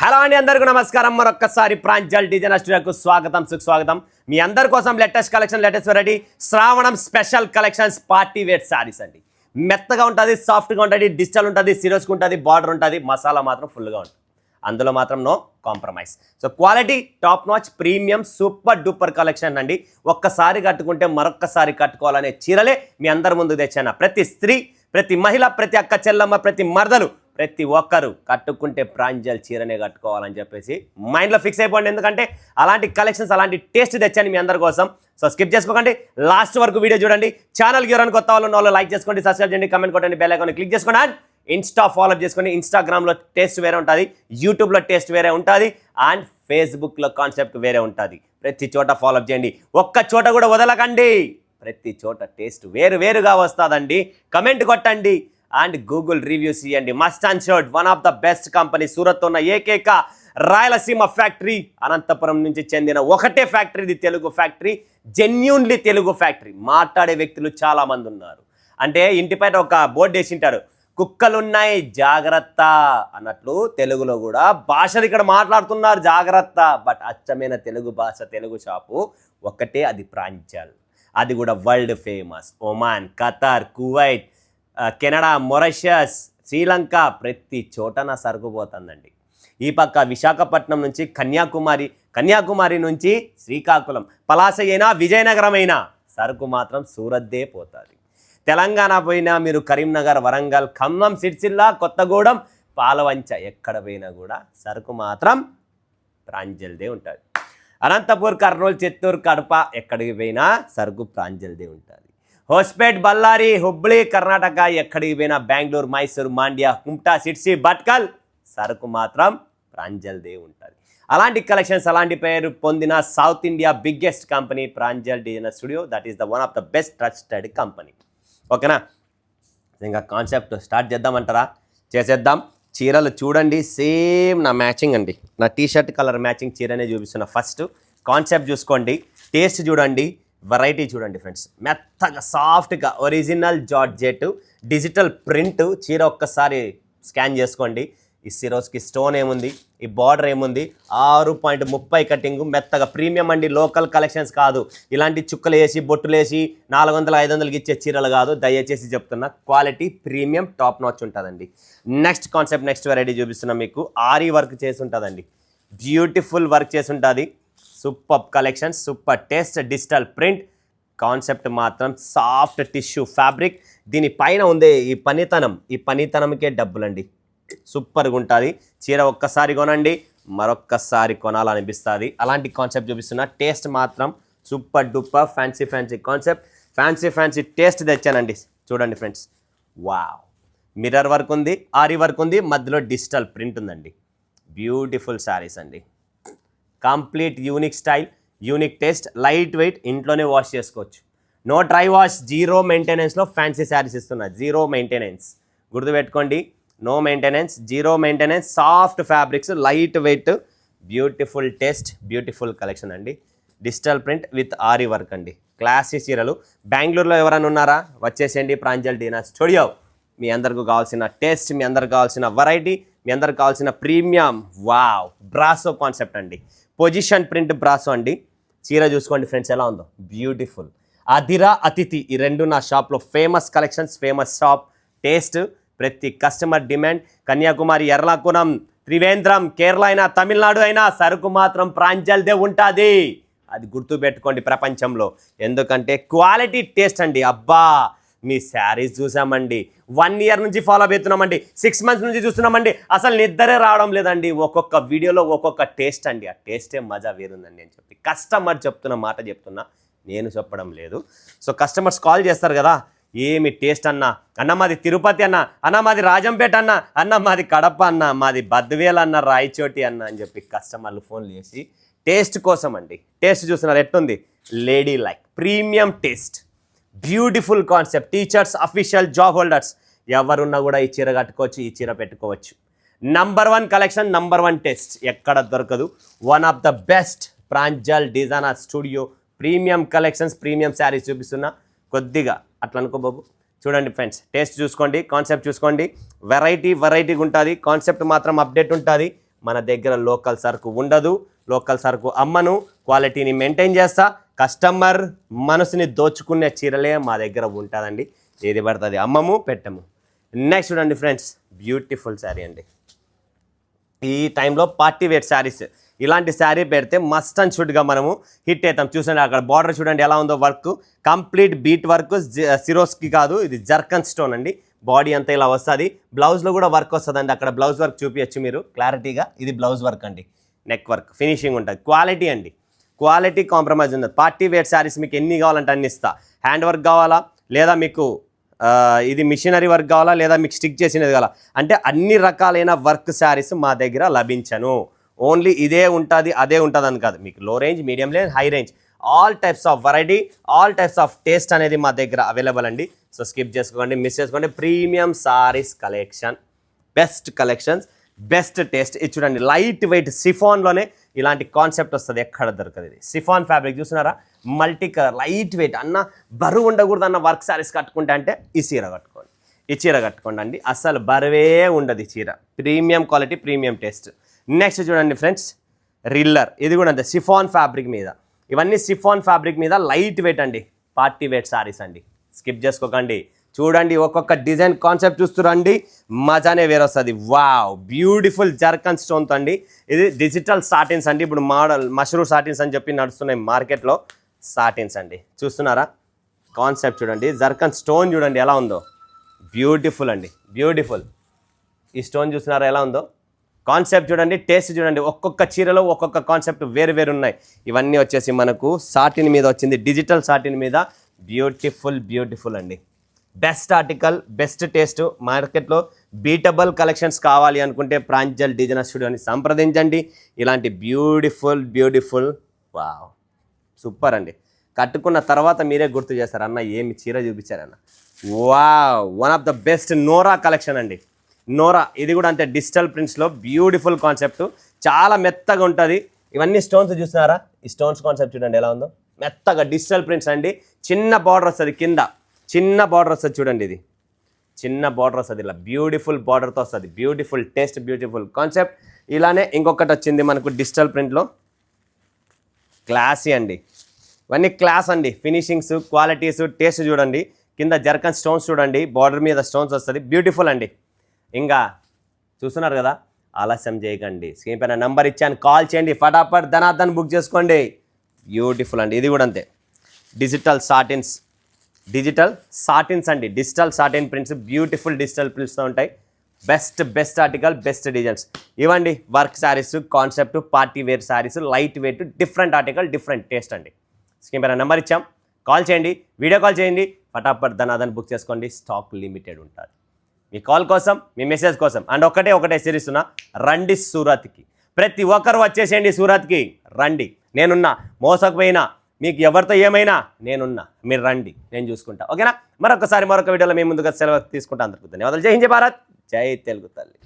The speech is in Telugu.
హలో అండి, అందరికీ నమస్కారం. మరొక్కసారి ప్రాంజల్ డిజైనర్ స్టూడియోకు స్వాగతం, సుస్వాగతం. మీ అందరి కోసం లేటెస్ట్ కలెక్షన్, లేటెస్ట్ వెరైటీ శ్రావణం special collections party wear saris అండి. మెత్తగా ఉంటుంది, సాఫ్ట్గా ఉంటుంది, డిజిటల్ ఉంటుంది, సిరోస్కి ఉంటుంది, బార్డర్ ఉంటుంది, మసాలా మాత్రం ఫుల్గా ఉంటుంది. అందులో మాత్రం no compromise. So quality top notch, premium, super duper collection అండి. ఒక్కసారి కట్టుకుంటే మరొక్కసారి కట్టుకోవాలనే చీరలే మీ అందరి ముందుకు తెచ్చాను. ప్రతి స్త్రీ, ప్రతి మహిళ, ప్రతి అక్క చెల్లమ్మ, ప్రతి మరదలు, ప్రతి ఒక్కరు కట్టుకుంటే ప్రాంజల్ చీరనే కట్టుకోవాలని చెప్పేసి మైండ్లో ఫిక్స్ అయిపోండి. ఎందుకంటే అలాంటి కలెక్షన్స్, అలాంటి టేస్ట్ తెచ్చాను మీ అందరి కోసం. సో స్కిప్ చేసుకోకండి, లాస్ట్ వరకు వీడియో చూడండి. ఛానల్కి ఎవరైనా కొత్త వాళ్ళు లైక్ చేసుకోండి, సబ్స్క్రైబ్ చేయండి, కమెంట్ కొట్టండి, బెల్ ఐకాన్ క్లిక్ చేసుకోండి. అండ్ ఇన్స్టా ఫాలో చేసుకోండి. ఇన్స్టాగ్రామ్లో టేస్ట్ వేరే ఉంటుంది, యూట్యూబ్లో టేస్ట్ వేరే ఉంటుంది, అండ్ ఫేస్బుక్లో కాన్సెప్ట్ వేరే ఉంటుంది. ప్రతి చోట ఫాలో చేయండి, ఒక్క చోట కూడా వదలకండి. ప్రతి చోట టేస్ట్ వేరుగా వస్తుందండి. కమెంట్ కొట్టండి అండ్ గూగుల్ రివ్యూస్ ఇవ్వండి. Must and shirt one of the best company, Surat ఉన్న ఏకైక రాయలసీమ ఫ్యాక్టరీ, అనంతపురం నుంచి చెందిన ఒకటే ఫ్యాక్టరీ, ఇది Telugu factory, genuinely Telugu factory. మాట్లాడే వ్యక్తులు చాలామంది ఉన్నారు. అంటే ఇంటిపైన ఒక బోర్డు వేసింటారు, కుక్కలున్నాయి జాగ్రత్త అన్నట్లు. తెలుగులో కూడా భాషలు ఇక్కడ మాట్లాడుతున్నారు, జాగ్రత్త. బట్ అచ్చమైన తెలుగు భాష, తెలుగు షాపు ఒకటే, అది ప్రాంజల్. అది కూడా world famous. Oman, Qatar, Kuwait, Canada, మొరిషియస్, Sri Lanka, ప్రతి చోటన సరుకు పోతుందండి. ఈ పక్క విశాఖపట్నం నుంచి కన్యాకుమారి నుంచి శ్రీకాకుళం, పలాస అయినా విజయనగరం అయినా సరుకు మాత్రం సూరత్దే పోతుంది. తెలంగాణ పోయినా మీరు కరీంనగర్, వరంగల్, ఖమ్మం, సిరిసిల్ల, కొత్తగూడెం, పాలవంచ, ఎక్కడ పోయినా కూడా సరుకు మాత్రం ప్రాంజల్దే ఉంటుంది. అనంతపూర్, కర్నూలు, చిత్తూరు, కడప, ఎక్కడికి పోయినా సరుకు ప్రాంజల్దే ఉంటుంది. హోస్పేట్, బళ్ళారి, హుబ్లీ, కర్ణాటక, ఎక్కడికి పోయినా, బెంగళూరు, మైసూరు, మాండ్యా, కుమ్టా, సిడ్సి, భట్కల్, సరుకు మాత్రం ప్రాంజల్దే ఉంటుంది. అలాంటి కలెక్షన్స్, అలాంటి పేరు పొందిన south India biggest company Pranjal designer studio. That is the one of the best trusted company. ఓకేనా, ఇంకా కాన్సెప్ట్ స్టార్ట్ చేద్దామంటారా? చేసేద్దాం. చీరలు చూడండి, సేమ్ నా మ్యాచింగ్ అండి, నా టీషర్ట్ కలర్ మ్యాచింగ్ చీరనే చూపిస్తున్నా. ఫస్ట్ కాన్సెప్ట్ చూసుకోండి, టేస్ట్ చూడండి, వెరైటీ చూడండి ఫ్రెండ్స్. మెత్తగా సాఫ్ట్గా ఒరిజినల్ జార్జెట్ డిజిటల్ ప్రింట్ చీర ఒక్కసారి స్కాన్ చేసుకోండి. ఈ సిరోస్కి స్టోన్ ఏముంది, ఈ బార్డర్ ఏముంది, 6.30 కటింగ్, మెత్తగా ప్రీమియం అండి. లోకల్ కలెక్షన్స్ కాదు, ఇలాంటి చుక్కలు వేసి బొట్టులు వేసి 400-500కి ఇచ్చే చీరలు కాదు. దయచేసి చెప్తున్నా, క్వాలిటీ ప్రీమియం టాప్ నాచ్ ఉంటుందండి. నెక్స్ట్ కాన్సెప్ట్, నెక్స్ట్ వెరైటీ చూపిస్తున్నా మీకు. ఆరీ వర్క్ చేసి ఉంటుందండి, బ్యూటిఫుల్ వర్క్ చేసి ఉంటుంది. Super collection, super taste, digital print concept మాత్రం సాఫ్ట్ టిష్యూ ఫ్యాబ్రిక్. దీనిపైన ఉండే ఈ పనితనంకే డబ్బులండి. సూపర్గా ఉంటుంది చీర. ఒక్కసారి కొనండి, మరొక్కసారి కొనాలనిపిస్తుంది. అలాంటి కాన్సెప్ట్ చూపిస్తున్నా. టేస్ట్ మాత్రం super duper fancy concept, fancy taste తెచ్చానండి. చూడండి ఫ్రెండ్స్, వావ్. మిర్రర్ వర్క్ ఉంది, ఆరీ వర్క్ ఉంది, మధ్యలో డిజిటల్ ప్రింట్ ఉందండి. బ్యూటిఫుల్ శారీస్ అండి. Complete unique style, unique taste, light weight, ఇంట్లోనే వాష్ చేసుకోవచ్చు. నో డ్రై వాష్, జీరో మెయింటెనెన్స్లో ఫ్యాన్సీ శారీస్ ఇస్తున్నారు. జీరో మెయింటెనెన్స్, గుర్తుపెట్టుకోండి. No maintenance, zero maintenance, soft fabrics, light weight, beautiful taste, beautiful collection అండి. Digital print with aari work అండి. క్లాసీ చీరలు. బెంగళూరులో ఎవరైనా ఉన్నారా? వచ్చేసేయండి ప్రాంజల్ డిజైనర్ స్టూడియో. మీ అందరికి కావాల్సిన టేస్ట్, మీ అందరికి కావాల్సిన వెరైటీ, మీ అందరికి కావాల్సిన ప్రీమియం, వావ్, బ్రాసో కాన్సెప్ట్ అండి. పొజిషన్ ప్రింట్ బ్రాసో అండి. చీర చూసుకోండి ఫ్రెండ్స్, ఎలా ఉందో, బ్యూటిఫుల్. అధిరా, అతిథి, ఈ రెండు నా షాప్లో famous collections, famous shop. Taste ప్రతి కస్టమర్ డిమాండ్. కన్యాకుమారి, ఎర్లాకుళం, త్రివేంద్రం, కేరళ అయినా, తమిళనాడు అయినా సరుకు మాత్రం ప్రాంజల్దే ఉంటుంది. అది గుర్తుపెట్టుకోండి ప్రపంచంలో. ఎందుకంటే క్వాలిటీ టేస్ట్ అండి. అబ్బా, మీ శారీస్ చూసామండి, 1 ఇయర్ నుంచి ఫాలో అవుతున్నామండి, 6 మంత్స్ నుంచి చూస్తున్నామండి, అసలు నిద్రే రావడం లేదండి. ఒక్కొక్క వీడియోలో ఒక్కొక్క టేస్ట్ అండి. ఆ టేస్టే మజా వేరుందండి అని చెప్పి కస్టమర్ చెప్తున్న మాట చెప్తున్నా, నేను చెప్పడం లేదు. సో కస్టమర్స్ కాల్ చేస్తారు కదా, ఏమి టేస్ట్ అన్న మాది తిరుపతి అన్న మాది రాజంపేట అన్న మాది కడప మాది బద్వేల్ రాయచోటి అని చెప్పి కస్టమర్లు ఫోన్లు చేసి టేస్ట్ కోసం అండి. టేస్ట్ చూస్తున్నారు ఎట్టుంది, lady like premium taste, beautiful concept. Teachers, official, job holders ఎవరున్నా కూడా ఈ చీర కట్టుకోవచ్చు, ఈ చీర పెట్టుకోవచ్చు. నంబర్ 1 కలెక్షన్, నంబర్ 1 టేస్ట్, ఎక్కడ దొరకదు. One of the best Pranjal designer studio. Premium collections, premium saris చూపిస్తున్నా. కొద్దిగా అట్లా అనుకో బాబు. చూడండి ఫ్రెండ్స్, టేస్ట్ చూసుకోండి, కాన్సెప్ట్ చూసుకోండి. వెరైటీగా ఉంటుంది, కాన్సెప్ట్ మాత్రం అప్డేట్ ఉంటుంది. మన దగ్గర లోకల్ సరుకు ఉండదు, లోకల్ సరుకు అమ్మను, క్వాలిటీని మెయింటైన్ చేస్తా, కస్టమర్ మనసుని దోచుకునే చీరలే మా దగ్గర ఉంటుందండి. ఏది పడుతుంది అమ్మము పెట్టము. నెక్స్ట్ చూడండి ఫ్రెండ్స్, బ్యూటిఫుల్ శారీ అండి. ఈ టైంలో పార్టీ వేర్ శారీస్, ఇలాంటి శారీ పెడితే మస్ట్ అండ్ షుడ్గా మనము హిట్ అవుతాం. చూసండి అక్కడ బార్డర్ చూడండి ఎలా ఉందో, work complete bead work, Swarovski కాదు ఇది జర్కన్ స్టోన్ అండి. బాడీ అంతా ఇలా వస్తుంది, బ్లౌజ్లో కూడా వర్క్ వస్తుందండి. అక్కడ బ్లౌజ్ వర్క్ చూపించచ్చు మీరు క్లారిటీగా, ఇది బ్లౌజ్ వర్క్ అండి. నెక్ వర్క్ ఫినిషింగ్ ఉంటుంది. క్వాలిటీ అండి, క్వాలిటీ కాంప్రమైజ్ ఉంది. పార్టీ వేర్ శారీస్ మీకు ఎన్ని కావాలంటే అన్ని ఇస్తా. హ్యాండ్ వర్క్ కావాలా, లేదా మీకు ఇది మిషనరీ వర్క్ కావాలా, లేదా మీకు స్టిక్ చేసినది కావాలా అంటే అన్ని రకాలైన వర్క్ శారీస్ మా దగ్గర లభించను. ఓన్లీ ఇదే ఉంటుంది అదే ఉంటుంది అని కాదు, మీకు లో range, medium range, high range, all types of variety, all types of taste అనేది మా దగ్గర అవైలబుల్ అండి. సో స్కిప్ చేసుకోండి, మిస్ చేసుకోండి. Premium saris collection, best collections, best taste. ఇది చూడండి లైట్ వెయిట్ సిఫాన్లోనే ఇలాంటి కాన్సెప్ట్ వస్తుంది, ఎక్కడ దొరకదు. ఇది సిఫాన్ ఫ్యాబ్రిక్ చూస్తున్నారా, మల్టీ కలర్, లైట్ వెయిట్. అన్న బరువు ఉండకూడదు అన్న వర్క్ శారీస్ కట్టుకుంటే అంటే ఈ చీర కట్టుకోండి, ఈ చీర కట్టుకోండి అండి. అసలు బరువే ఉండదు ఈ చీర. Premium quality, premium taste. Next చూడండి ఫ్రెండ్స్, రిల్లర్. ఇది కూడా అంతే, సిఫాన్ ఫ్యాబ్రిక్ మీద. ఇవన్నీ సిఫాన్ ఫ్యాబ్రిక్ మీద లైట్ వెయిట్ అండి, పార్టీ వేర్ శారీస్ అండి. స్కిప్ చేసుకోకండి, చూడండి ఒక్కొక్క డిజైన్ కాన్సెప్ట్ చూస్తురండి, మజానే వేరొస్తుంది. వావ్, బ్యూటిఫుల్ జర్కన్ స్టోన్తో అండి. ఇది డిజిటల్ సాటిన్స్ అండి. ఇప్పుడు మోడల్ మష్రూమ్ సాటిన్స్ అని చెప్పి నడుస్తున్నాయి మార్కెట్లో. సాటిన్స్ అండి, చూస్తున్నారా కాన్సెప్ట్ చూడండి. జర్కన్ స్టోన్ చూడండి ఎలా ఉందో, బ్యూటిఫుల్ అండి, బ్యూటిఫుల్. ఈ స్టోన్ చూస్తున్నారా ఎలా ఉందో, కాన్సెప్ట్ చూడండి, టేస్ట్ చూడండి. ఒక్కొక్క చీరలో ఒక్కొక్క కాన్సెప్ట్ వేరు వేరు ఉన్నాయి. ఇవన్నీ వచ్చేసి మనకు సాటిన్ మీద వచ్చింది, డిజిటల్ సాటిన్ మీద. బ్యూటిఫుల్ బ్యూటిఫుల్ అండి, బెస్ట్ ఆర్టికల్, బెస్ట్ టేస్ట్. మార్కెట్లో బీటబుల్ కలెక్షన్స్ కావాలి అనుకుంటే ప్రాంజల్ డిజైనర్ స్టూడియోని సంప్రదించండి. ఇలాంటి బ్యూటిఫుల్ బ్యూటిఫుల్, వావ్ సూపర్ అండి. కట్టుకున్న తర్వాత మీరే గుర్తు చేస్తారు, అన్న ఏమి చీర చూపించారన్న. Wow, one of the best Nora collection అండి. నోరా, ఇది కూడా అంతే, డిజిటల్ ప్రింట్స్లో బ్యూటిఫుల్ కాన్సెప్ట్, చాలా మెత్తగా ఉంటుంది. ఇవన్నీ స్టోన్స్ చూస్తున్నారా, ఈ స్టోన్స్ కాన్సెప్ట్ చూడండి ఎలా ఉందో, మెత్తగా డిజిటల్ ప్రింట్స్ అండి. చిన్న బార్డర్ వస్తుంది కింద, చిన్న బార్డర్ వస్తుంది చూడండి, ఇది చిన్న బార్డర్ వస్తుంది, ఇలా బ్యూటిఫుల్ బార్డర్తో వస్తుంది. Beautiful taste, beautiful concept. ఇలానే ఇంకొకటి వచ్చింది మనకు డిజిటల్ ప్రింట్లో, క్లాసీ అండి. ఇవన్నీ క్లాస్ అండి, ఫినిషింగ్స్, క్వాలిటీస్, టేస్ట్ చూడండి. కింద జర్కన్ స్టోన్స్ చూడండి, బార్డర్ మీద స్టోన్స్ వస్తుంది, బ్యూటిఫుల్ అండి. ఇంకా చూస్తున్నారు కదా, ఆలస్యం చేయకండి, స్క్రీన్ పైన నెంబర్ ఇచ్చాను, కాల్ చేయండి, ఫటాఫట్ ధనార్దన్ బుక్ చేసుకోండి. బ్యూటిఫుల్ అండి. ఇది కూడా అంతే, డిజిటల్ సాటిన్స్, డిజిటల్ సాటిన్స్ అండి, digital satin prints, beautiful digital ప్రింట్స్తో ఉంటాయి. Best article, best designs. ఇవ్వండి work saris, concept party wear saris, light weight, different article, different taste అండి. స్క్రీన్ పైన నెంబర్ ఇచ్చాం, కాల్ చేయండి, వీడియో కాల్ చేయండి, ఫటాఫట్ ధనార్దన్ బుక్ చేసుకోండి. స్టాక్ లిమిటెడ్ ఉంటుంది. మీ కాల్ కోసం, మీ మెసేజ్ కోసం. అండ్ ఒకటే సిరీస్ ఉన్నా, రండి సూరత్కి. ప్రతి ఒక్కరు వచ్చేసేయండి సూరత్కి, రండి. నేనున్నా, మోసకపోయినా, మీకు ఎవరితో ఏమైనా నేనున్నా, మీరు రండి, నేను చూసుకుంటా. ఓకేనా? మరొక వీడియోలో మేము ముందుగా సెలవు తీసుకుంటా. అందరికీ ధన్యవాదాలు. జై హింద్, జై భారత్, జై తెలుగు తల్లి.